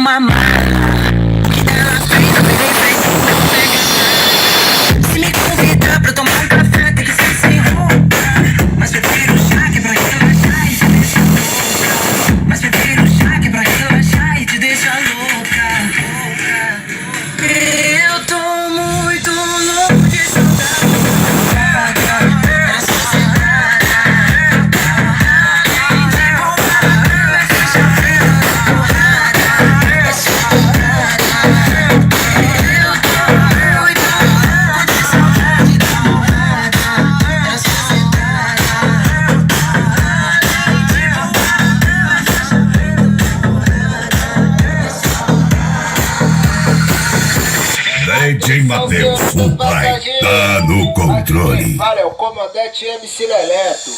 uma mala. Que ela fez, eu peguei, fez, não pega. Se me convidar pra tomar um café, tem que ser sem roupa. Mas prefiro chá que é pra relaxar e te deixa louca. Mas prefiro chá que é pra relaxar e te deixa louca. Eu tô muito louco de saudade. DJ Matheus, o pai tá no controle. Fala, é o comandante MC Leleto.